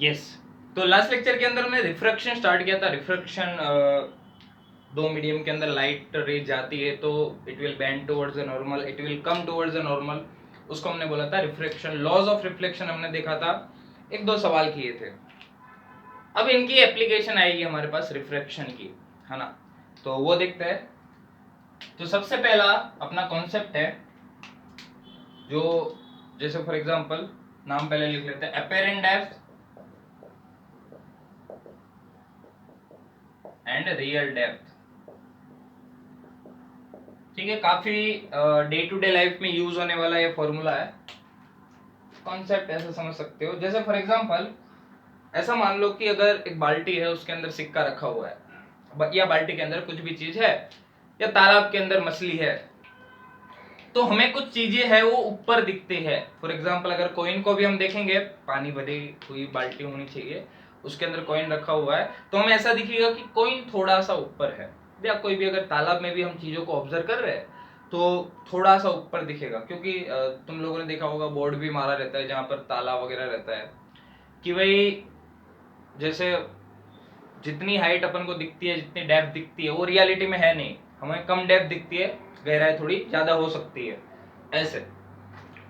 Yes, तो last lecture के अंदर हमने रिफ्रैक्शन स्टार्ट किया था। रिफ्रैक्शन, दो मीडियम के अंदर लाइट रेज जाती है तो it will bend towards the normal, it will come towards the normal, उसको हमने बोला था रिफ्रैक्शन। लॉज ऑफ रिफ्लेक्शन हमने देखा था, एक दो सवाल किए थे। अब इनकी एप्लीकेशन आएगी हमारे पास रिफ्रैक्शन की, है ना, तो वो देखते हैं। तो सबसे पहला अपना कॉन्सेप्ट है जो, जैसे फॉर एग्जांपल नाम पहले लिख लेते हैं, apparent depth and real depth. ठीक है, काफी डे टू डे लाइफ में यूज होने वाला ये फॉर्मूला है। कॉन्सेप्ट ऐसे समझ सकते हो, जैसे फॉर एग्जांपल ऐसा मान लो कि अगर एक बाल्टी है, उसके अंदर सिक्का रखा हुआ है, या बाल्टी के अंदर कुछ भी चीज है, या तालाब के अंदर मछली है, तो हमें कुछ चीजें है वो ऊपर दिखती है। फॉर एग्जांपल अगर कॉइन को भी हम देखेंगे, पानी भरी हुई बाल्टी होनी चाहिए, उसके अंदर कॉइन रखा हुआ है, तो हमें ऐसा दिखेगा कि कॉइन थोड़ा सा ऊपर है। या कोई भी अगर तालाब में भी हम चीजों को ऑब्जर्व कर रहे हैं तो थोड़ा सा ऊपर दिखेगा, क्योंकि तुम लोगों ने देखा होगा बोर्ड भी मारा रहता है जहां पर तालाब वगैरह रहता है कि भाई जैसे जितनी हाइट अपन को दिखती है, जितनी डेप्थ दिखती है, वो रियलिटी में है नहीं, हमें कम डेप्थ दिखती है, गहराई थोड़ी ज्यादा हो सकती है ऐसे।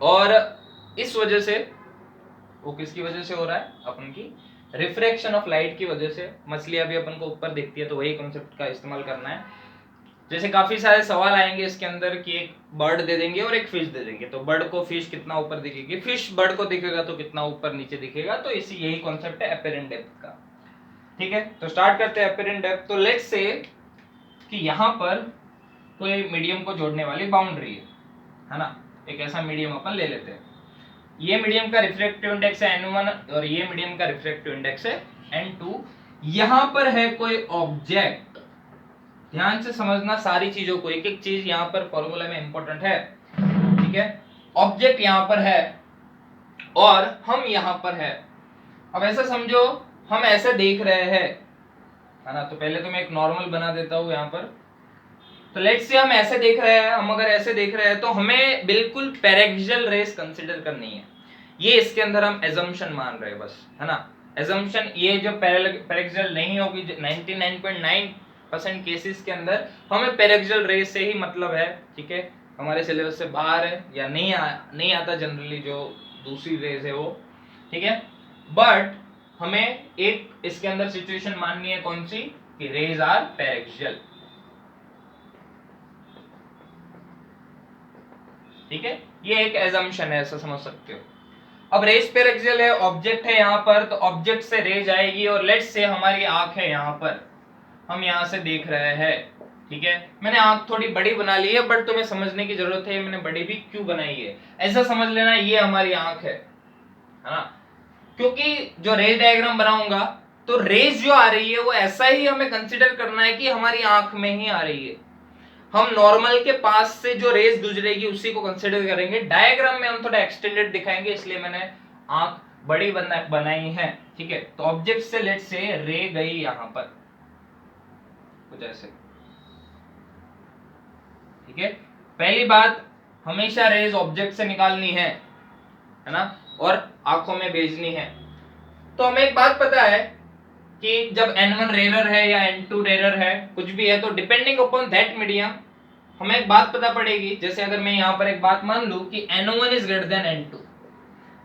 और इस वजह से, वो किसकी वजह से हो रहा है, अपन की रिफ्रैक्शन ऑफ लाइट की वजह से मछलियां भी अपन को ऊपर दिखती है। तो वही कॉन्सेप्ट का इस्तेमाल करना है। जैसे काफी सारे सवाल आएंगे इसके अंदर कि एक बर्ड दे देंगे और एक फिश दे देंगे, तो बर्ड को फिश कितना ऊपर दिखेगी, फिश बर्ड को दिखेगा तो कितना ऊपर नीचे दिखेगा। तो इसी यही कॉन्सेप्ट है अपेरेंट डेप्थ का। ठीक है, तो स्टार्ट करते हैं अपेरेंट डेप्थ। तो लेट्स से कि यहां पर कोई मीडियम को जोड़ने वाली बाउंड्री है ना, एक ऐसा मीडियम अपन ले लेते हैं। ये मीडियम का रिफ्रैक्टिव इंडेक्स है n1 और ये मीडियम का रिफ्रैक्टिव इंडेक्स है n2। यहां पर है कोई ऑब्जेक्ट, ध्यान से समझना सारी चीजों को, एक एक चीज यहां पर फॉर्मूला में इंपॉर्टेंट है। ठीक है, ऑब्जेक्ट यहां पर है और हम यहां पर है। अब ऐसा समझो हम ऐसे देख रहे हैं, है ना, तो पहले तो मैं एक नॉर्मल बना देता हूं यहां पर। तो लेट्स से हम ऐसे देख रहे हैं, हम अगर ऐसे देख रहे हैं तो हमें बिल्कुल पैरेक्सियल रेस कंसीडर करनी है। ये इसके अंदर हम एजम्पशन मान रहे हैं बस, है ना, एजम्पशन। ये जो पैरेक्सियल नहीं होगी 99.9% केसेस के अंदर हमें पैरेक्सियल रेस से ही मतलब है। ठीक है, हमारे सिलेबस से बाहर है या नहीं आता जनरली जो दूसरी रेस है वो। ठीक है, बट हमें एक इसके अंदर सिचुएशन माननी है, कौन सी, कि रेज आर पैरेक्सियल। ठीक है, ये एक एजम्पशन है, ऐसा समझ सकते हो। अब रेज पैरेक्सियल है, ऑब्जेक्ट है यहां पर, तो ऑब्जेक्ट से रेज आएगी और लेट्स से हमारी आंख है यहां पर, हम यहां से देख रहे हैं। ठीक है, मैंने आंख थोड़ी बड़ी बना ली है, बट तुम्हें समझने की जरूरत है मैंने बड़ी भी क्यों बनाई है। ऐसा समझ लेना ये हमारी आंख है ना, क्योंकि जो रेज डायग्राम बनाऊंगा तो रेज जो आ रही है वो ऐसा ही हमें कंसीडर करना है कि हमारी आंख में ही आ रही है। हम नॉर्मल के पास से जो रेज गुजरेगी उसी को कंसीडर करेंगे। डायग्राम में हम थोड़ा एक्सटेंडेड दिखाएंगे, इसलिए मैंने आंख बड़ी बनाई है। ठीक है, तो ऑब्जेक्ट से लेट से रे गई यहां पर कुछ ऐसे। ठीक है, पहली बात, हमेशा रेज ऑब्जेक्ट से निकालनी है ना, और आंखों में भेजनी है। तो हमें एक बात पता है कि जब n1 रेरर है या n2 रेरर है, कुछ भी है, तो डिपेंडिंग अपॉन दैट मीडियम हमें एक बात पता पड़ेगी। जैसे अगर मैं यहां पर एक बात मान लूं कि n1 is greater than n2,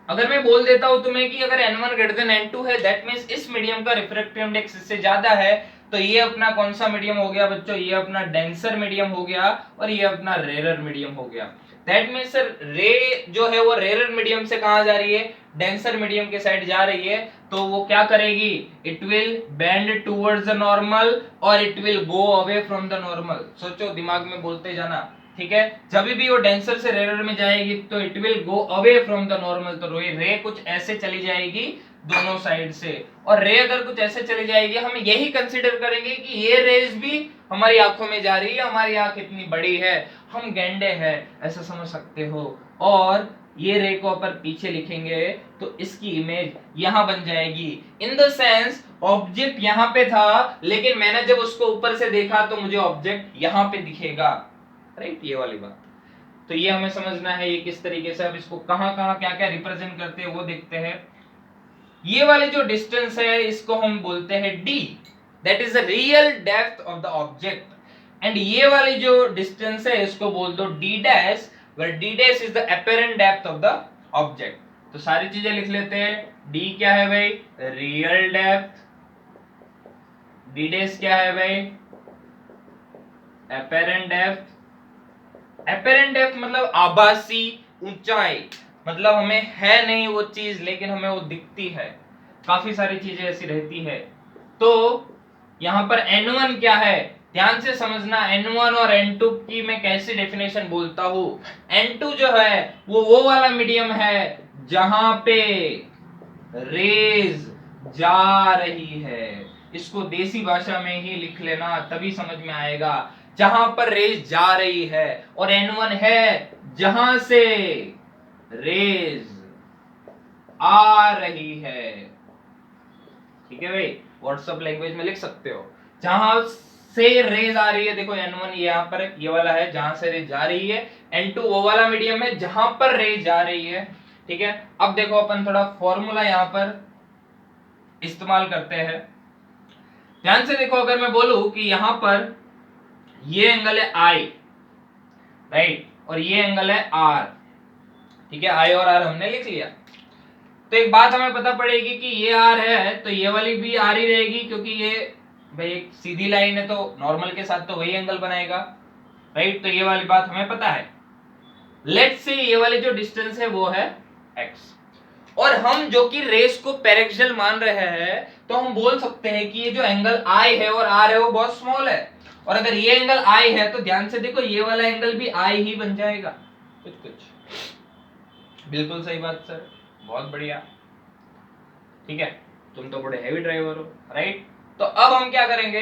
अगर मैं बोल देता हूं तुम्हें कि अगर n1 ग्रेटर देन n2 है, दैट मींस इस मीडियम का रिफ्रैक्टिव इंडेक्स इससे ज्यादा है, तो ये अपना कौन सा मीडियम हो गया बच्चों, ये अपना डेंसर मीडियम हो गया और ये अपना रेरर मीडियम हो गया। दैट मींस रे जो है वो रेरर मीडियम से कहां जा रही है, डेंसर मीडियम के साइड जा रही है। तो वो क्या करेगी, it will bend towards the normal और it will go away from the normal. सोचो, दिमाग में बोलते जाना। ठीक है, जब भी वो डेंसर से रेरर में जाएगी तो it will go away from the normal, तो रे कुछ ऐसे चली जाएगी दोनों साइड से, और रे अगर कुछ ऐसे चली जाएगी, हम यही कंसीडर करेंगे कि ये रेज भी हमारी आंखों में जा रही है, हमारी आंख इतनी बड़ी है, हम गेंडे हैं, ऐसा समझ सकते हो। और ये रे को अपन पीछे लिखेंगे तो इसकी इमेज यहां बन जाएगी। इन द सेंस ऑब्जेक्ट यहां पे था, लेकिन मैंने जब उसको ऊपर से देखा तो मुझे ऑब्जेक्ट यहां पे दिखेगा। राइट, ये वाली बात। तो ये हमें समझना है ये किस तरीके से, अब इसको कहां कहां क्या क्या रिप्रेजेंट करते हैं वो देखते हैं। ये वाली जो डिस्टेंस है इसको हम बोलते हैं d, that is the real depth of the object. And ये वाली जो डिस्टेंस है इसको बोल दो d dash, where d dash is the apparent depth of the object. तो सारी चीजें लिख लेते हैं। d क्या है भाई? Real depth. d डैश क्या है भाई? Apparent depth. अपरेंट डेप्थ मतलब आभासी ऊंचाई, मतलब हमें है नहीं वो चीज लेकिन हमें वो दिखती है। काफी सारी चीजें ऐसी रहती है। तो यहां पर n1 क्या है, ध्यान से समझना। n1 और n2 की मैं कैसे डेफिनेशन बोलता हूं। n2 जो है वो वाला मीडियम है जहां पे रेज जा रही है। इसको देसी भाषा में ही लिख लेना तभी समझ में आएगा। जहां पर रेज जा रही है, और n1 है जहां से रेज आ रही है। ठीक है भाई, व्हाट्सएप लैंग्वेज में लिख सकते हो। जहां से रेज आ रही है, देखो n1 यहाँ पर ये वाला है जहां से रेज जा रही है, n2 वो वाला मीडियम है जहां पर रेज जा रही है। ठीक है, अब देखो अपन थोड़ा फॉर्मूला यहां पर इस्तेमाल करते हैं। ध्यान से देखो, अगर मैं बोलूं कि यहां पर ये एंगल है I, राइट, और ये एंगल है R। ठीक है, I और R हमने लिख लिया। तो एक बात हमें पता पड़ेगी कि ये R है तो ये वाली भी R ही रहेगी, क्योंकि ये भाई एक सीधी लाइन है तो नॉर्मल के साथ तो वही एंगल बनाएगा, राइट। तो ये वाली बात हमें पता है। लेट्स से ये वाली जो डिस्टेंस है वो है x, और हम जो कि रेस को पेरेक्सियल मान रहे हैं तो हम बोल सकते हैं कि ये जो एंगल I है और R है वो बहुत स्मॉल है। और अगर ये एंगल I है तो ध्यान से देखो ये वाला एंगल भी I ही बन जाएगा। कुछ बिल्कुल सही बात सर, बहुत बढ़िया। ठीक है, तुम तो बड़े हैवी ड्राइवर हो, राइट। तो अब हम क्या करेंगे,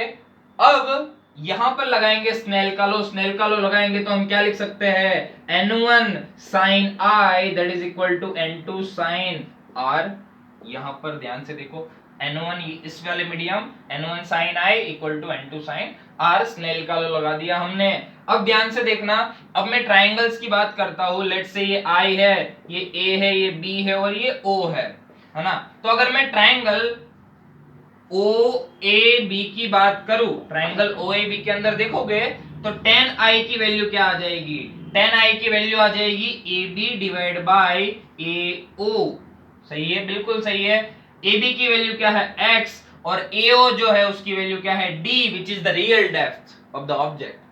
अब यहां पर लगाएंगे स्नेल का लो। स्नेल का लो लगाएंगे तो हम क्या लिख सकते हैं, n1 sin I that is equal to n2 sin R। यहां पर ध्यान से देखो, n1 इस वाले medium, n1 sin I equal to n2 sin R। Snell का लो लगा दिया हमने। अब ध्यान से देखना, अब मैं ट्राइंगल्स की बात करता हूं। लेट्स से ये I है, ये A है, ये B है और ये O है ना। तो अगर मैं ट्राइंगल OAB की बात करूं, ट्राइंगल OAB के अंदर देखोगे तो tan I की वैल्यू क्या आ जाएगी, tan I की वैल्यू आ जाएगी AB डिवाइड बाय AO। सही है, बिल्कुल सही है। AB की वैल्यू क्या है x, और AO जो है उसकी वैल्यू क्या है d, which is the real depth of the object.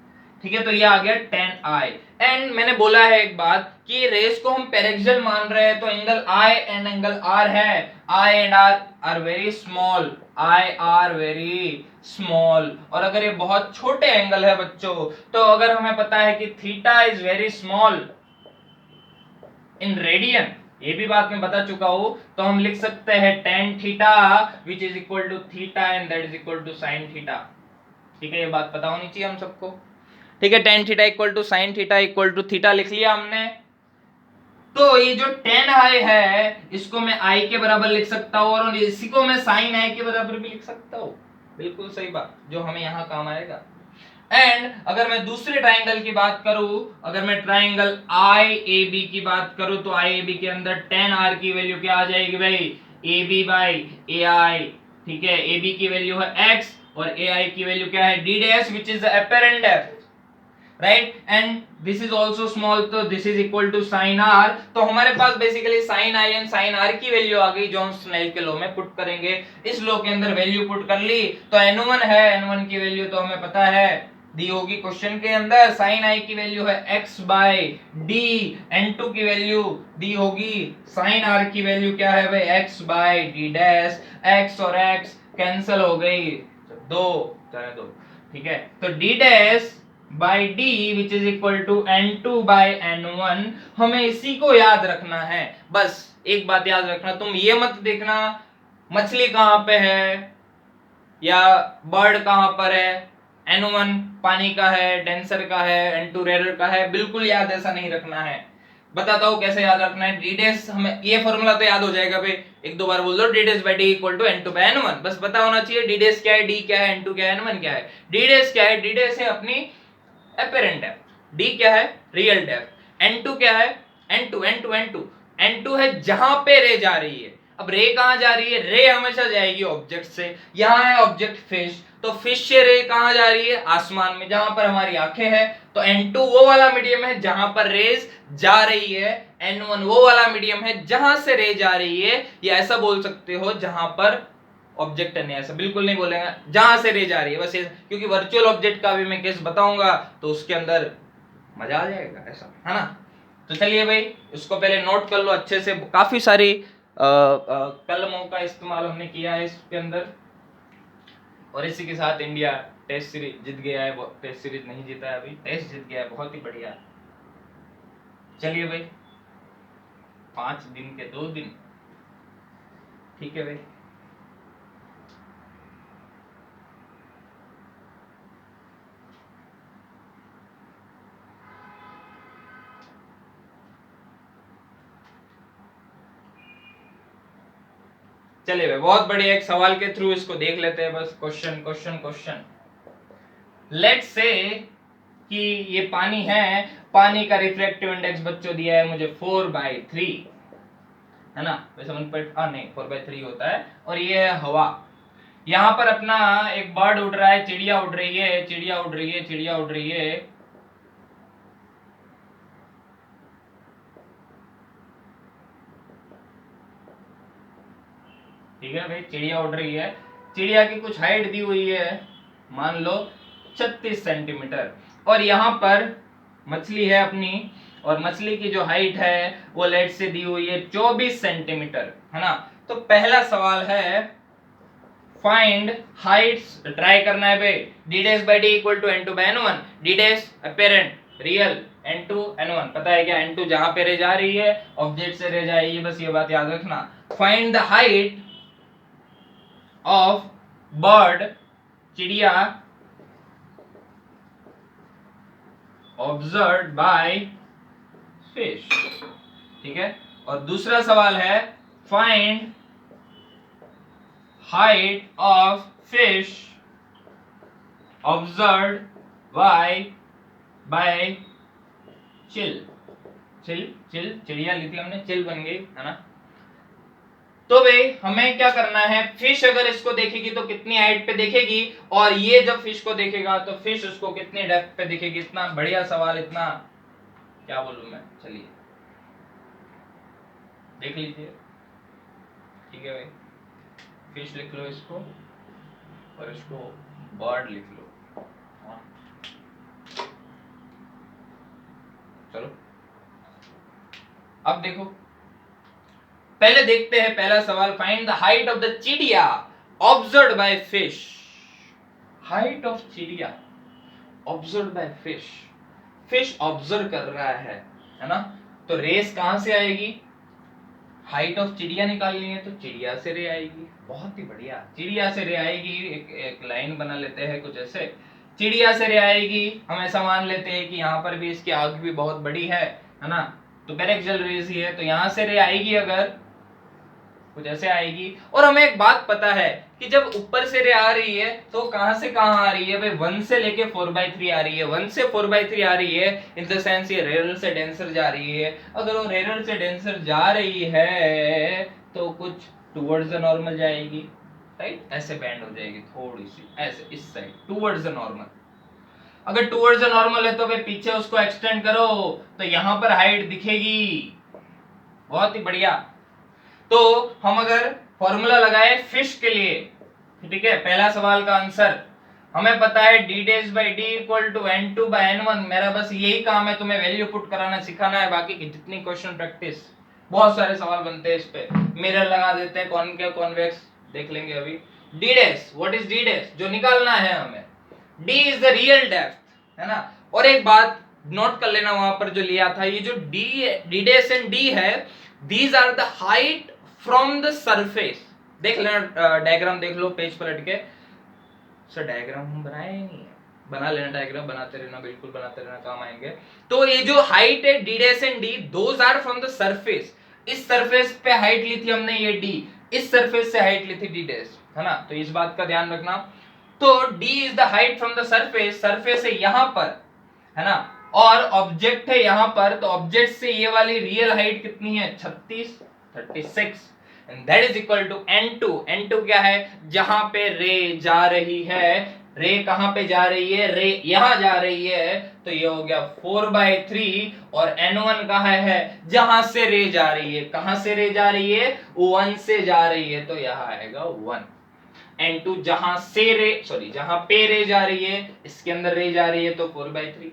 ठीक है, तो ये आ गया tan I। एंड मैंने बोला है एक बात कि रेस को हम पेरेक्सियल मान रहे हैं तो angle I and angle R है, I and R are very small, I are very small. और अगर ये बहुत छोटे एंगल है बच्चों, तो अगर हमें पता है कि theta is very small in radian, ये भी बात मैं बता चुका हूं, तो हम लिख सकते हैं tan theta which is equal to theta and that is equal to sin theta. ठीक है, ये बात पता होनी चाहिए हम सबको। ठीक है, tan theta equal to sin theta equal to theta लिख लिया हमने। तो ये जो tan I है इसको मैं I के बराबर लिख सकता हूं, और इसी को मैं sin I के बराबर भी लिख सकता हूं। बिल्कुल सही बात, जो हमें यहां काम आएगा। एंड अगर मैं दूसरे ट्राइंगल की बात करूं, अगर मैं ट्राइंगल IAB की बात करूं, तो IAB के अंदर tan R की वैल्यू क्या आ जाएगी भाई, AB बाई AI। ठीक है, AB की वैल्यू है x और AI की वैल्यू क्या है, d dash which is the apparent depth, right. And this is also small, तो this is equal to sine R। तो हमारे पास basically sine I and sine R की वैल्यू आ गई, जो हम स्नेल के लॉ में पुट करेंगे। इस लॉ के अंदर वैल्यू पुट कर ली, तो n1 है, n1 की वैल्यू तो हमें पता है दी होगी क्वेश्चन के अंदर। साइन I की वैल्यू है x बाय d, n2 की वैल्यू दी होगी, साइन R की वैल्यू क्या है भाई, x by d dash. x और x कैंसिल हो गई, दो जाने दो। ठीक है, तो d dash by D which is equal to n2 by n1। हमें इसी को याद रखना है। बस एक बात याद रखना, तुम ये मत देखना मछली कहां पे है या बर्ड कहां पर है। n1 पानी का है, डेंसर का है, n2 रेयर का है, बिल्कुल याद ऐसा नहीं रखना है। बताता हूं कैसे याद रखना है। डी डैश, हमें ये फॉर्मूला तो याद हो जाएगा भाई, एक दो बार बोल दो, D dash by D equal to n2 by n1। बस पता होना चाहिए डी डैश क्या है, डी क्या है, n2 क्या है, n1 क्या है। डी डैश क्या है, डी डैश है अपनी अपरेंट डेप्थ, d क्या है रियल डेप्थ, n2 क्या है, n2 n2 n2 n2 है जहां पे रे जा रही है। अब रे कहां जा रही है, रे हमेशा जाएगी ऑब्जेक्ट से, यहां है ऑब्जेक्ट फिश, तो फिश से रे कहां जा रही है, आसमान में, जहां पर हमारी आंखें हैं। तो N2 वो वाला मीडियम है जहां पर रेज जा रही है, N1 वो वाला मीडियम है जहां से रे जा रही है, या ऐसा बोल सकते हो जहां पर ऑब्जेक्ट नहीं, ऐसा बिल्कुल नहीं बोलेंगे, जहां से रे जा रही है बस, क्योंकि वर्चुअल ऑब्जेक्ट का भी मैं केस बताऊंगा तो उसके अंदर मजा आ जाएगा, ऐसा है ना। तो चलिए भाई इसको पहले नोट कर लो अच्छे से, काफी सारी कलमों का इस्तेमाल हमने किया है इसके अंदर, और इसी के साथ इंडिया टेस्ट सीरीज जीत गया है, टेस्ट सीरीज नहीं जीता है अभी, टेस्ट जीत गया है, बहुत ही बढ़िया। चलिए भाई 5 दिन के 2 दिन, ठीक है भाई। चलिए भाई बहुत बढ़िया, एक सवाल के थ्रू इसको देख लेते हैं बस, question question question. Let's say कि ये पानी है, पानी का रिफ्रैक्टिव इंडेक्स बच्चों दिया है मुझे 4/3, है ना, वैसे 1. नहीं 4/3 होता है, और ये है हवा। यहाँ पर अपना एक बर्ड उड़ रहा है, चिड़िया उड़ रही है, चिड़िया उड़ रही है, चिड़िया उड़ रही है, ठीक है भाई, चिड़िया उड़ रही है, चिड़िया की कुछ हाइट दी हुई है, मान लो 36 सेंटीमीटर, और यहाँ पर मछली है अपनी, और मछली की जो हाइट है वो लेट से दी हुई है 24 सेंटीमीटर, है ना। तो पहला सवाल है फाइंड हाइट्स, ट्राई करना है भाई, d dash by d equal to n2 by n1, d dash apparent real n2 n1, पता है क्या, n2 जहां पे रह जा रही है ऑब्जेक्ट से रह जाएगी, बस ये बात याद रखना। Find the height of bird, चिड़िया, ऑब्जर्व्ड बाय फिश, ठीक है। और दूसरा सवाल है find height of fish observed bye chill, चिड़िया ली थी हमने, चिल बन गई, है ना। तो भाई हमें क्या करना है, फिश अगर इसको देखेगी तो कितनी हाइट पे देखेगी, और ये जब फिश को देखेगा तो फिश उसको कितनी डेप्थ पे देखेगी। इतना बढ़िया सवाल, इतना क्या बोलूं मैं, चलिए देख लीजिए, ठीक है भाई। फिश लिख लो इसको, और इसको बर्ड लिख लो, हाँ। चलो अब देखो, पहले देखते हैं पहला सवाल, find the height of the चिड़िया observed by fish. Height of चिड़िया observed by fish, fish observe कर रहा है ना। तो रेस कहां से आएगी, हाइट ऑफ चिड़िया निकालनी है तो चिड़िया से रे आएगी, बहुत ही बढ़िया, चिड़िया से रे आएगी। एक लाइन बना लेते हैं कुछ ऐसे, चिड़िया से रे आएगी, हम ऐसा मान लेते हैं कि यहाँ पर भी इसकी आंख भी बहुत बड़ी है ना, तो डायरेक्शनल रेस ही है, तो यहाँ से रे आएगी, अगर कुछ ऐसे आएगी। और हमें एक बात पता है कि जब ऊपर से रे आ रही है तो कहां से कहां आ रही है भाई, 1 से लेके 4/3 आ रही है, 1 से 4/3 आ रही है, इन द सेंस ये रेरर से डेंसर जा रही है। अगर वो रेरर से डेंसर जा रही है तो कुछ टुवर्ड्स द नॉर्मल जाएगी, राइट, ऐसे बैंड हो जाएगी थोड़ी सी, ऐसे इस साइड टुवर्ड्स द नॉर्मल। अगर टुवर्ड्स द नॉर्मल है तो भाई पीछे उसको एक्सटेंड करो तो यहां पर हाइट दिखेगी, बहुत ही बढ़िया। तो हम अगर फॉर्मूला लगाए फिश के लिए, ठीक है, पहला सवाल का आंसर हमें पता है d dash by d equal to n2 by n1, मेरा बस यही काम है, तुम्हें वैल्यू पुट कराना सिखाना है, बाकी की जितनी क्वेश्चन प्रैक्टिस, बहुत सारे सवाल बनते हैं इस पे, मिरर लगा देते हैं, कॉनकेव कॉन्वेक्स देख लेंगे अभी। d dash, what is d dash, जो निकालना है हमें, d is the real depth, है ना। और एक बात नोट कर लेना, वहां पर जो लिया था, ये जो d dash एंड d है, these are the height from the surface, देख लेना डायग्राम, देख लो पेज पर लटके, सर डायग्राम हम बनाए ही नहीं है, बना लेना डायग्राम, बनाते रहना, बिल्कुल बनाते रहना, काम आएंगे। तो ये जो हाइट है d dash and d, those are from the surface, इस सरफेस पे हाइट ली थी हमने ये d, इस सरफेस से हाइट ली थी d dash, है ना, तो इस बात का ध्यान रखना। तो d is the height from the surface, surface है यहां पर, है ना, और ऑब्जेक्ट है यहां पर, तो ऑब्जेक्ट से ये वाली रियल हाइट कितनी है, 36 and that is equal to N2। N2 क्या है, जहां पे रे जा रही है, रे कहां पे जा रही है, रे यहां जा रही है, तो ये हो गया 4/3। और N1 कहां है, जहां से रे जा रही है, कहां से रे जा रही है, 1 से जा रही है, तो यहां आएगा 1। N2 जहां से रे, सॉरी जहां पे रे जा रही है, इसके अंदर रे जा रही है तो 4/3।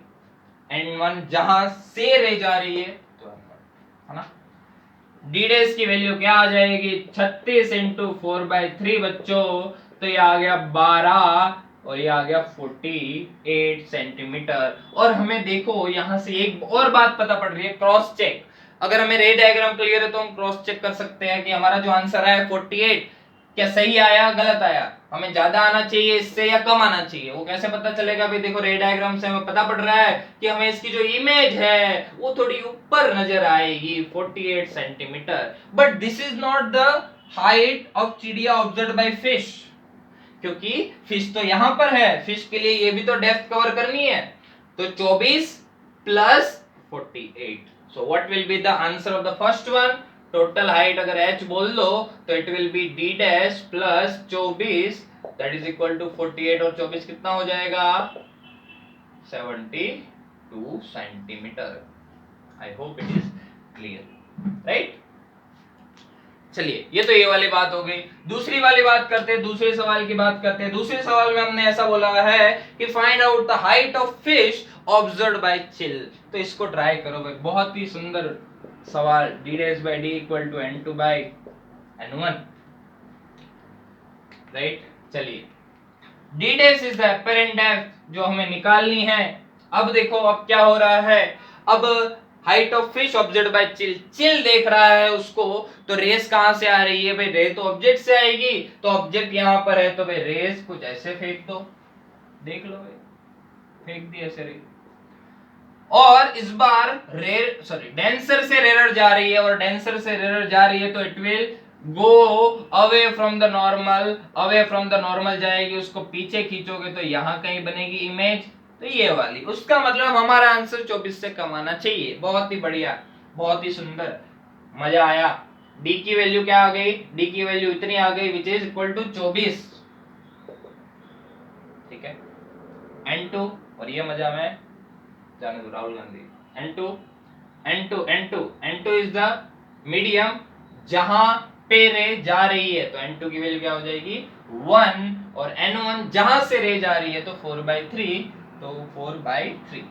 N1 जहां से रे जा रही है तो है ना। डी डेज की वैल्यू क्या आ जाएगी, 36 इंटू 4/3 बच्चों, तो ये आ गया 12 और ये आ गया 48 सेंटीमीटर। और हमें देखो यहां से एक और बात पता पड़ रही है, क्रॉस चेक। अगर हमें रे डायग्राम क्लियर है तो हम क्रॉस चेक कर सकते हैं कि हमारा जो आंसर आया 48 क्या सही आया गलत आया, हमें ज्यादा आना चाहिए इससे या कम आना चाहिए। वो कैसे पता चलेगा भाई, देखो रे डायग्राम से हमें पता पड़ रहा है कि हमें इसकी जो इमेज है वो थोड़ी ऊपर नजर आएगी 48 centimetre. But this is not the height of चिड़िया ऑब्जर्व्ड बाय फिश, क्योंकि फिश तो यहां पर है, फिश के लिए ये भी तो डेप्थ कवर करनी है। तो 24 plus 48, so what will be the answer of the first one. Total height अगर h बोल दो तो it will be d dash plus 24 that is equal to 48 और 24 कितना हो जाएगा 72 centimetre. I hope it is clear, right. चलिए ये तो ये वाली बात हो गई। दूसरी वाली बात करते हैं, दूसरे सवाल की बात करते हैं। दूसरे सवाल में हमने ऐसा बोला है कि find out the height of fish observed bye chill. तो इसको ट्राई करो भाई, बहुत ही सुंदर सवाल। d dash by d equal to n2 by n1, right. चलिए d dash is the apparent depth जो हमें निकालनी है। अब देखो अब क्या हो रहा है, अब height of fish observed bye chill, chill देख रहा है उसको, तो रेस कहां से आ रही है भाई, रे तो ऑब्जेक्ट से आएगी, तो ऑब्जेक्ट यहां पर है तो भाई रेस कुछ ऐसे फेंक दो, देख लो भाई, फेंक दी ऐसे रे। और इस बार रेयर सॉरी डेंसर से रेयर जा रही है, और डेंसर से रेयर जा रही है तो it will go away from the normal, away from the normal जाएगी, उसको पीछे खींचोगे तो यहां कहीं बनेगी इमेज, तो ये वाली। उसका मतलब हमारा आंसर 24 से कम आना चाहिए। बहुत ही बढ़िया, बहुत ही सुंदर, मजा आया। डी की वैल्यू क्या आ गई, डी की वैल्यू इतनी आ गई विच इज इक्वल टू 24, ठीक है। N2 और ये मजा में जाने दो Rahul Gandhi. N2 N2 N2 N2 is the medium जहां पे रे जा रही है, तो N2 की वैल्यू क्या हो जाएगी 1, और N1 जहां से रे जा रही है तो 4/3, तो 4/3,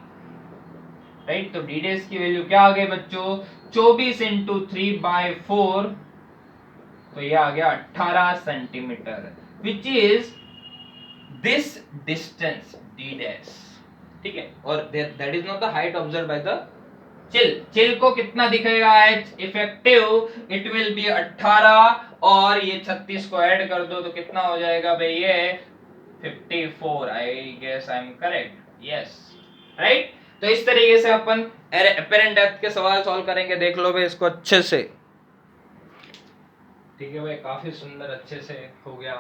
राइट। तो d डैश की वैल्यू क्या आ गई बच्चों 24 इंटू 3/4, तो ये आ गया 18 centimetre, which is this distance d dash, ठीक है। और that is not the height observed by the chill. Chill को कितना दिखेगा h effective, it will B 18, और ये 36 को ऐड कर दो तो कितना हो जाएगा भाई ये 54। I guess I am correct, yes, right. तो इस तरीके से अपन एपरेंट डेप्थ के सवाल सॉल्व करेंगे। देख लो भाई इसको अच्छे से, ठीक है भाई, काफी सुंदर अच्छे से हो गया,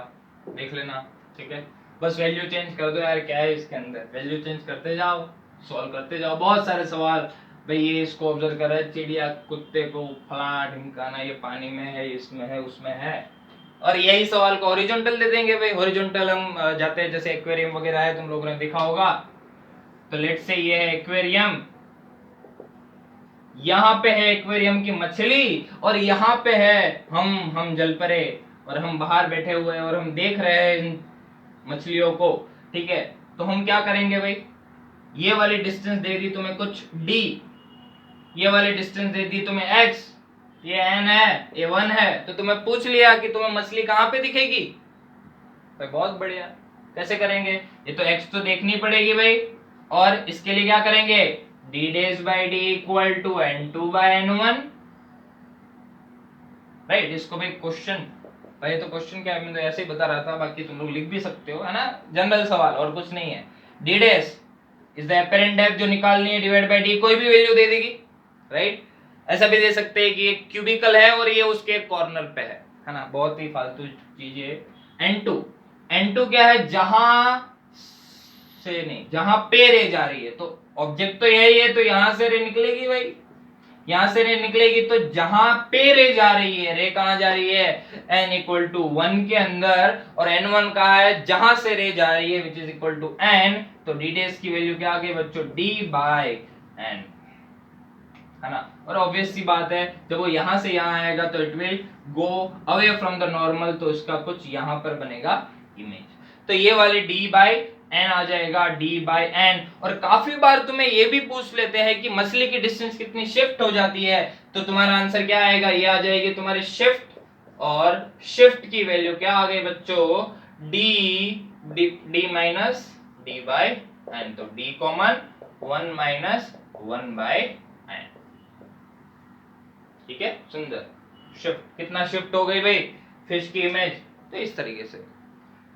देख लेना, ठीक है। बस वैल्यू चेंज कर दो यार, क्या है इसके अंदर, वैल्यू चेंज करते जाओ, सॉल्व करते जाओ। बहुत सारे सवाल भाई, ये इसको ऑब्जर्व कर रहा है चिड़िया कुत्ते को फलाना ढिमकाना, ये पानी में है, इसमें है, उसमें है, और यही सवाल को हॉरिजॉन्टल दे देंगे भाई। हॉरिजॉन्टल हम जाते हैं, जैसे एक्वेरियम वगैरह है, तुम लोगों ने देखा होगा, तो लेट्स से ये है एक्वेरियम, यहाँ पे है एक्वेरियम की मछली, और यहाँ पे है हम जल परे, और हम बाहर बैठे हुए हैं और हम देख रहे हैं इन मछलियों को, ठीक है। तो हम क्या करेंगे भाई, ये वाली डिस्टेंस दे दी तुम्हें कुछ d, ये वाली डिस्टेंस दे दी तुम्हें x, ये n है, ये 1 है, तो तुम्हें पूछ लिया कि तुम्हें मछली कहाँ पे दिखेगी भाई। बहुत बढ़िया, कैसे करेंगे, ये तो x तो देखनी पड़ेगी भाई, और इसके लिए क्या करेंगे d dash by d equal to n2 by n1, right. इसको भाई क्वेश्चन, भाई तो क्वेश्चन क्या है, मैं तो ऐसे ही बता रहा था, बाकी तुम लोग लिख भी सकते हो, है ना, जनरल सवाल और कुछ नहीं है। d dash is the apparent depth जो निकालनी है, डिवाइड बाय d, कोई भी वैल्यू दे देगी, राइट। ऐसा भी दे सकते हैं कि एक क्यूबिकल है और ये उसके कॉर्नर पे है ना, बहुत ही फालतू चीज है। n2 क्या है, जहां से नहीं, जहां पे रे जा रही है, तो ऑब्जेक्ट तो यही है, तो यहां से रे निकलेगी भाई, यहां से रे निकलेगी तो जहां पे रे जा रही है, रे कहां जा रही है n इक्वल टू 1 के अंदर, और n1 कहा है जहां से रे जा रही है which is equal to n, तो d डैश की वैल्यू क्या आ गई बच्चों d बाय n, है ना। और ऑब्वियस सी बात है जब वो यहां से यहां आएगा तो it will go away from the normal, तो इसका कुछ यहां पर बनेगा इमेज, तो ये वाली d बाय n आ जाएगा d बाय n। और काफी बार तुम्हें ये भी पूछ लेते हैं कि मछली की डिस्टेंस कितनी शिफ्ट हो जाती है, तो तुम्हारा आंसर क्या आएगा, ये आ जाएगी तुम्हारी शिफ्ट, और शिफ्ट की वैल्यू क्या आ गई बच्चों d minus d by n, तो d common 1 minus 1 by n, ठीक है। सुंदर, शिफ्ट कितना शिफ्ट हो गई भाई फिश की इमेज, तो इस तरीके से,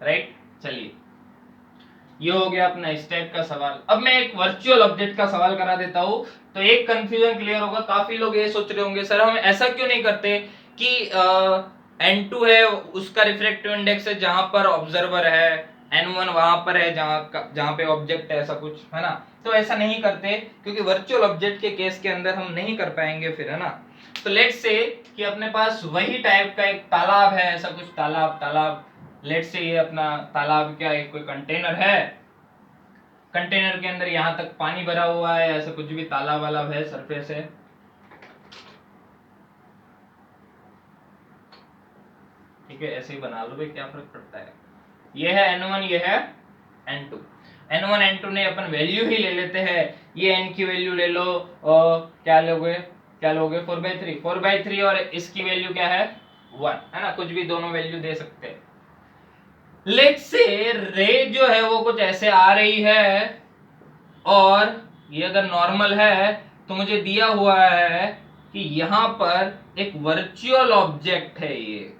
राइट। चलिए ये हो गया अपना इस टाइप का सवाल। अब मैं एक वर्चुअल ऑब्जेक्ट का सवाल करा देता हूं, तो एक कंफ्यूजन क्लियर होगा। काफी लोग ये सोच रहे होंगे सर हम ऐसा क्यों नहीं करते कि n2 है उसका रिफ्रैक्टिव इंडेक्स है जहां पर ऑब्जर्वर है, n1 वहां पर है जहां पे ऑब्जेक्ट है, ऐसा कुछ है ना। तो ऐसा नहीं करते क्योंकि वर्चुअल ऑब्जेक्ट के केस के अंदर हम नहीं कर पाएंगे फिर, है ना। तो लेट्स से कि अपने पास वही टाइप का एक तालाब है, ऐसा कुछ तालाब लेट्स से ये अपना तालाब क्या एक कोई कंटेनर है, कंटेनर के अंदर यहां तक पानी भरा हुआ है, ऐसा कुछ भी तालाब वाला है, सरफेस है, ठीक है। ऐसे ही बना लो भाई, क्या फर्क पड़ता है। ये है n1, ये है n2, n1 n2 ने अपन वैल्यू ही ले लेते हैं, ये n की वैल्यू ले लो, और क्या लोगे 4/3 और इसकी वैल्यू क्या है 1, है ना। कुछ भी दोनों वैल्यू दे सकते हैं। लेट्स से रे जो है वो कुछ ऐसे आ रही है, और ये अगर नॉर्मल है तो मुझे दिया हुआ है कि यहां पर एक वर्चुअल ऑब्जेक्ट है ये,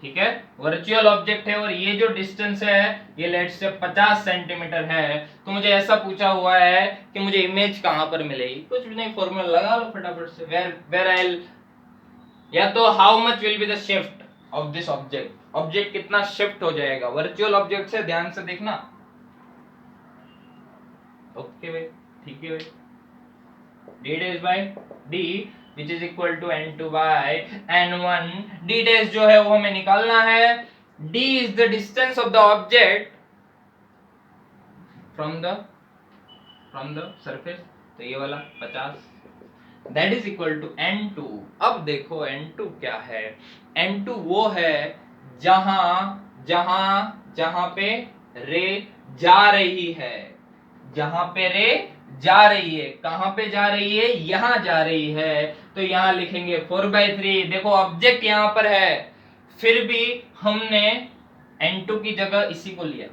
ठीक है, वर्चुअल ऑब्जेक्ट है, और ये जो डिस्टेंस है ये लेट्स से 50 सेंटीमीटर है। तो मुझे ऐसा पूछा हुआ है कि मुझे इमेज कहां पर मिलेगी, कुछ भी नहीं, फॉर्मूला लगा लो फटाफट से, वेयर आई, या तो how much will be the shift of this object, object कितना शिफ्ट हो जाएगा वर्चुअल ऑब्जेक्ट से, ध्यान से देखना। ओके भाई, ठीक है भाई, d dash by d which is equal to n2 by n1, d dash जो है वो हमें निकालना है, d is the distance of the object from the surface, तो ये वाला 50 that is equal to n2। अब देखो n2 क्या है, n2 वो है जहां पे रे जा रही है, जहां पे रे जा रही है, कहां पे जा रही है, यहां जा रही है, तो यहां लिखेंगे 4/3। देखो ऑब्जेक्ट यहां पर है, फिर भी हमने n2 की जगह इसी को लिया।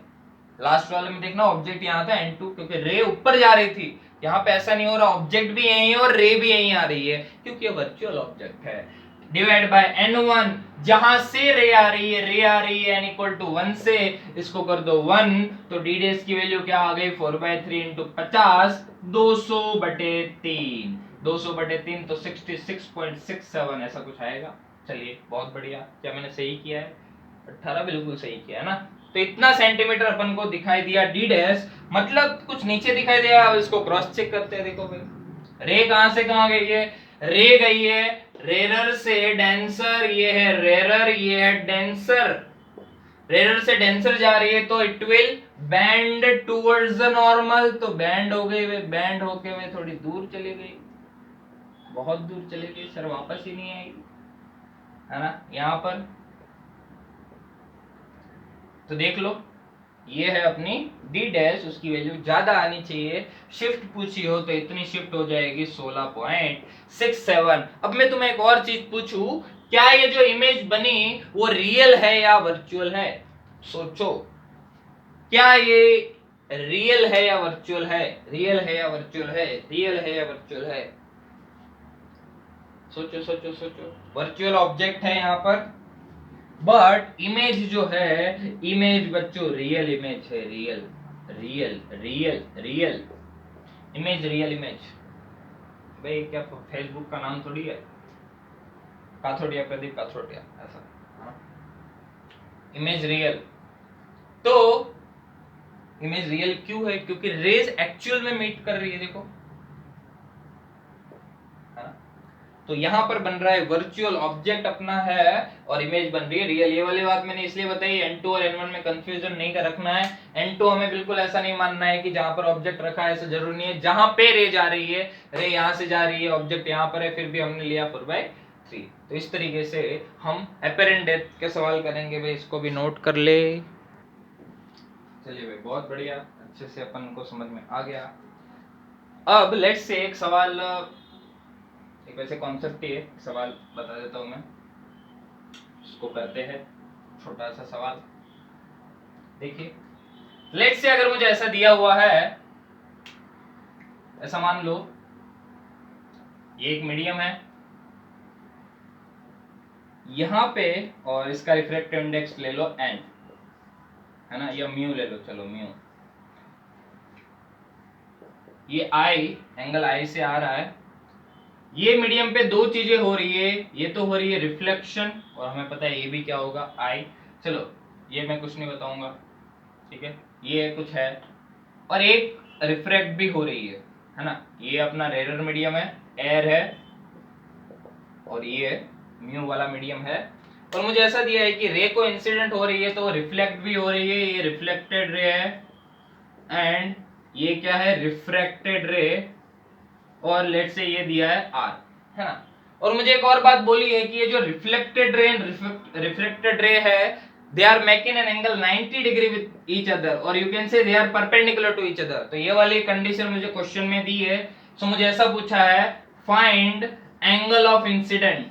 लास्ट वाले में देखना ऑब्जेक्ट यहां था n2, क्योंकि रे ऊपर जा रही थी, यहाँ पे ऐसा नहीं हो रहा, ऑब्जेक्ट भी यही है और रे भी यही आ रही है, क्योंकि ये वर्चुअल ऑब्जेक्ट है। डिवाइड बाय n1, जहां से रे आ रही है, रे आ रही है n इक्वल टू 1 से, इसको कर दो 1, तो d डेश की वैल्यू क्या आ गई 4/3 इंटू 50, 200/3, 200/3 तो 66.67 ऐसा कुछ आएगा। चलिए बहुत बढ़िया, क्या मैंने सही किया है, 18 बिल्कुल सही किया है ना। तो इतना सेंटीमीटर अपन को दिखाई दिया d डैश, मतलब कुछ नीचे दिखाई दिया। अब इसको क्रॉस चेक करते हैं, देखो भाई रे कहां से कहां गई है, रे गई है रेरर से डेंसर, ये है रेरर, ये है डेंसर, रेरर से डेंसर जा रही है तो it will bend towards the normal, तो बेंड हो गई, वे बेंड होके वे थोड़ी दूर चली गई, बहुत दूर चली गई सर, वापस ही नहीं आएगी, है ना। यहां पर तो देख लो ये है अपनी d डैश, उसकी वैल्यू ज्यादा आनी चाहिए, शिफ्ट पूछी हो तो इतनी शिफ्ट हो जाएगी 16.67। अब मैं तुम्हें एक और चीज पूछूं, क्या ये जो इमेज बनी वो रियल है या वर्चुअल है, सोचो, क्या ये रियल है या वर्चुअल है, रियल है या वर्चुअल है, रियल है या वर्चुअल है, सोचो सोचो सोचो। वर्चुअल ऑब्जेक्ट है यहाँ पर, बट इमेज जो है, इमेज बच्चों रियल इमेज है, real real real real image, real image. भाई क्या फेसबुक का नाम थोड़ी है काथोडिया, प्रदीप काथोडिया, ऐसा इमेज रियल। तो इमेज रियल क्यों है? क्योंकि रेज एक्चुअल में मीट कर रही है, देखो, है ना? तो यहाँ पर बन रहा है वर्चुअल ऑब्जेक्ट अपना है और इमेज बन रही है रियल। ये वाली बात मैंने इसलिए बताई, N2 और N1 में कंफ्यूजन नहीं कर रखना है। N2 हमें बिल्कुल ऐसा नहीं मानना है कि जहां पर ऑब्जेक्ट रखा है ऐसा जरूरी नहीं है। जहां पे रे जा रही है, रे यहाँ से जा रही है, ऑब्जेक्ट यहाँ पर है, फिर भी हमने लिया 4/3। तो इस तरीके से हम अपेरेंट डेप्थ के सवाल करेंगे भाई, इसको भी नोट कर ले। चलिए भाई, बहुत बढ़िया, अच्छे से अपन को समझ में आ गया। अब लेट्स से एक सवाल, एक वैसे कॉन्सेप्ट ही है, सवाल बता देता हूं मैं, इसको करते हैं। छोटा सा सवाल देखिए, लेट्स से अगर मुझे ऐसा दिया हुआ है, ऐसा मान लो ये एक मीडियम है यहां पे, और इसका रिफ्रैक्टिव इंडेक्स ले लो n, है ना, या म्यू ले लो, चलो म्यू। ये i, एंगल i से आ रहा है। ये मीडियम पे दो चीजें हो रही है, ये तो हो रही है रिफ्लेक्शन, और हमें पता है ये भी क्या होगा, आई। चलो ये मैं कुछ नहीं बताऊंगा, ठीक है, ये कुछ है, और एक रिफ्रैक्ट भी हो रही है ना। ये अपना रेयर मीडियम है, एयर है, और ये म्यू वाला मीडियम है। और मुझे ऐसा दिया है कि रे को इंसिडेंट हो रही है तो रिफ्लेक्ट भी हो रही है, ये रिफ्लेक्टेड रे है, एंड ये क्या है, रिफ्रैक्टेड रे, और लेट से ये दिया है आर, है ना। और मुझे एक और बात बोली है कि ये जो reflected ray and refracted ray है, they are making an angle 90 degree with each other, और you can say they are perpendicular to each other. तो ये वाली कंडीशन मुझे क्वेश्चन में दी है। सो मुझे ऐसा पूछा है, find angle of incident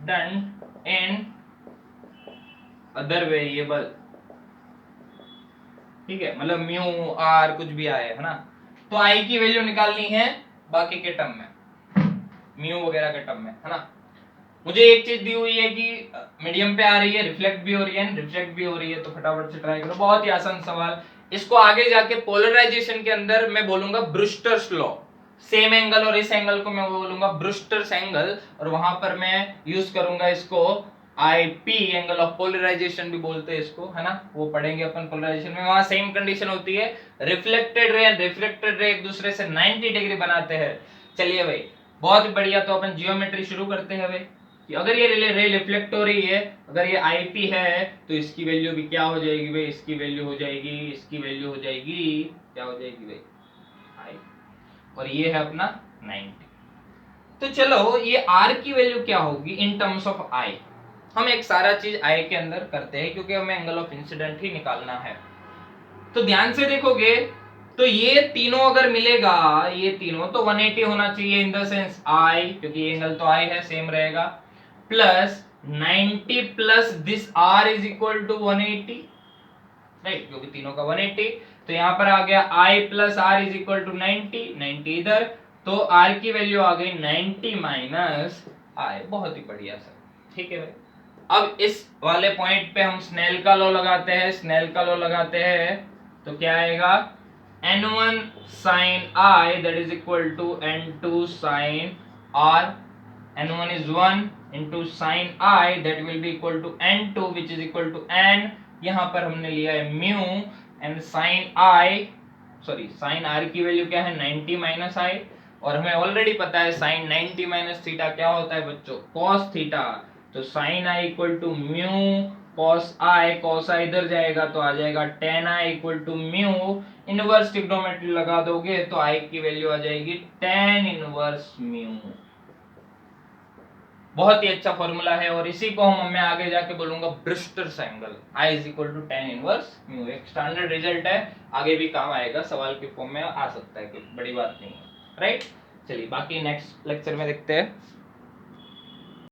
done in other variable, ठीक है, मतलब म्यू आर कुछ भी आए, है ना। तो आई की वैल्यू निकालनी है बाकी के टर्म में, म्यू वगैरह के टर्म में, है ना। मुझे एक चीज दी हुई है कि मीडियम पे आ रही है, रिफ्लेक्ट भी हो रही है, रिफ्लेक्ट भी हो रही है, तो फटाफट से ट्राई करो। बहुत ही आसान सवाल, इसको आगे जाके पोलराइजेशन के अंदर मैं बोलूंगा ब्रूस्टर्स लॉ। सेम एंगल और इस एंगल को मैं बोलूंगा ब्रूस्टर्स एंगल, और वहां पर मैं यूज करूंगा इसको आईपी, एंगल ऑफ पोलराइजेशन भी बोलते हैं इसको, है ना। वो पढ़ेंगे अपन पोलराइजेशन में। वहां सेम कंडीशन होती है, रिफ्लेक्टेड रे एंड रिफ्रैक्टेड रे एक दूसरे से 90 डिग्री बनाते हैं। चलिए भाई, बहुत बढ़िया, तो अपन जियोमेट्री शुरू करते हैं भाई। कि अगर ये रे रिफ्लेक्ट हो रही है, अगर ये आईपी है, तो इसकी वैल्यू भी क्या हो जाएगी भाई, इसकी वैल्यू हो जाएगी, इसकी वैल्यू हो जाएगी, क्या हो जाएगी भाई, आई, और ये है अपना 90। तो चलो ये आर की वैल्यू क्या होगी इन टर्म्स ऑफ आई। हम एक सारा चीज आई के अंदर करते हैं क्योंकि हमें एंगल ऑफ इंसिडेंट ही निकालना है। तो ध्यान से देखोगे तो ये तीनों अगर मिलेगा, ये तीनों तो 180 होना चाहिए, इन द सेंस आई, क्योंकि ये एंगल तो आई है, सेम रहेगा, plus 90 plus this R is equal to 180, right, क्योंकि तीनों का 180। तो यहां पर आ गया I plus R is equal to 90, 90 इधर, तो आर की वैल्यू आ गई 90 माइनस आई। बहुत ही बढ़िया सर, ठीक है भाई। अब इस वाले पॉइंट पे हम स्नेल का लॉ लगाते हैं, स्नेल का लॉ लगाते हैं तो क्या आएगा, n1 sin I that is equal to n2 sin R, n1 is 1 into sin I that will be equal to n2 which is equal to n, यहाँ पर हमने लिया है mu, and sin I, sorry sin R की value क्या है 90 minus I, और हमें ऑलरेडी पता है sin 90 माइनस थीटा क्या होता है बच्चों, cos थीटा। तो sin I equal to mu cos I, cos I इधर जाएगा तो आ जाएगा tan I equal to mu, inverse trigonometry लगा दोगे तो I की वैल्यू आ जाएगी tan इनवर्स म्यू। बहुत ही अच्छा फॉर्मूला है, और इसी को हम मैं आगे जाके बोलूंगा Brewster's angle, I is equal to tan inverse mu. एक स्टैंडर्ड रिजल्ट है, आगे भी काम आएगा, सवाल के फॉर्म में आ सकता है, कोई बड़ी बात नहीं है, राइट। चलिए बाकी नेक्स्ट लेक्चर में देखते हैं।